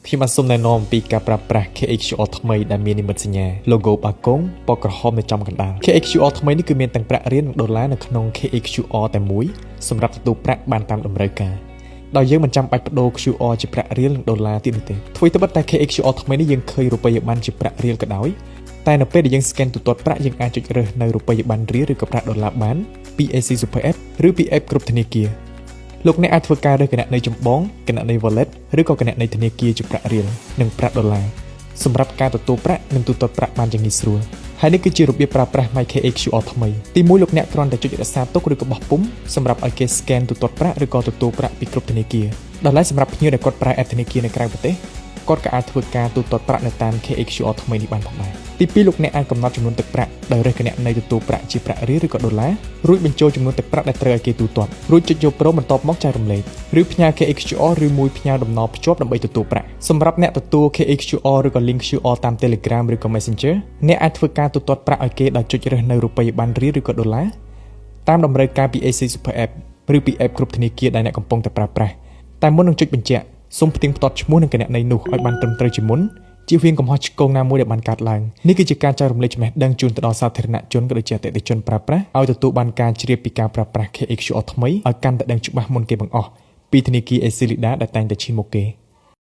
ខ្ញុំបានសុំណែនាំពីការប្រើប្រាស់ KHQR ថ្មីដែលមាននិមិត្តសញ្ញា logo បាគងពណ៌ក្រហមនៅចំកណ្ដាល KHQR ថ្មីនេះគឺមានទាំងប្រាក់រៀលនិងដុល្លារនៅក្នុង KHQR តែមួយសម្រាប់ទទួលប្រាក់បានតាមតម្រូវការដោយយើងមិនចាំបាច់បដូរ QR ជាប្រាក់រៀលនិងដុល្លារទៀតនោះទេអ្វីត្បិតតែ KHQR ថ្មីនេះយើងឃើញរូបិយប័ណ្ណជាប្រាក់រៀលក៏ដោយតែនៅពេលដែលយើង scan ទូទាត់ប្រាក់យើងអាចចុចរើសនៅរូបិយប័ណ្ណរៀលឬក៏ប្រាក់ដុល្លារបានពី AC Super App ឬពី App គ្រប់ធនាគារលោកអ្នកអាចធ្វើការរើសគណនីចម្បងគណនី Wallet ឬក៏គណនីធនាគារជាប្រាក់រៀលនិងប្រាក់ដុល្លារសម្រាប់ការទទួលប្រាក់និងទូទាត់ប្រាក់បានយ៉ាងងាយស្រួលហើយនេះគឺជារបៀបប្រើប្រាស់ KHQR ថ្មីទី1លោកអ្នកគ្រាន់តែចុចរក្សាទុកឬក៏បោះពុម្ពសម្រាប់ឲ្យគេ scan ទូទាត់ប្រាក់ឬក៏ទទួលប្រាក់ពីគ្រប់ធនាគារដល់ឡែកសម្រាប់ភ្ញៀវដែលគាត់ប្រើ app ធនាគារនៅក្រៅប្រទេសគាត់ក៏អាចធ្វើការទូទាត់ប្រាក់នៅតាម KHQR ថ្មីនេះបានផងដែរទី2លោកអ្នកអាចកំណត់ចំនួនទឹកប្រាក់ដោយរើសគណនីទទួលប្រាក់ជាប្រាក់រៀលឬក៏ដុល្លាររួចបញ្ចូលចំនួនទឹកប្រាក់ដែលត្រូវឲ្យគេទូទាត់រួចចុចយកប្រូបន្ទាប់មកចែករំលែកឬផ្ញើ KHQR ឬមួយផ្ញើតំណភ្ជាប់ដើម្បីទទួលប្រាក់សម្រាប់អ្នកទទួល KHQR ឬក៏ link QR តាម Telegram ឬក៏ Messenger អ្នកអាចធ្វើការទូទាត់ប្រាក់ឲ្យគេដោយចុចរើសនៅរូបិយប័ណ្ណរៀលឬក៏ដុល្លារតាមតម្រូវការពី AC Super App ឬពី App គ្រប់ធនាគារដែលអ្នកកំពុងតែប្រើប្រាស់តែមុននឹងចុចបញ្ជាក់សូមផ្ទៀងផ្ទាត់ឈ្មោះនិងគណនីនោះឲ្យបានត្រឹមត្រូវជាមុនជៀសវាងកំហុសឆ្គងណាមួយដែលបានកើតឡើងនេះគឺជាការចែករំលែកចំណេះដឹងជូនទៅដល់សាធារណជនក៏ដូចជាអតិថិជនប្រើប្រាស់ឲ្យទទួលបានការជ្រាបពីការប្រើប្រាស់ KHQR ថ្មីឲ្យកាន់តែដឹងច្បាស់មុនគេបង្អស់ពីធនាគារ Excelida ដែលតែងតែឈានមុខគេ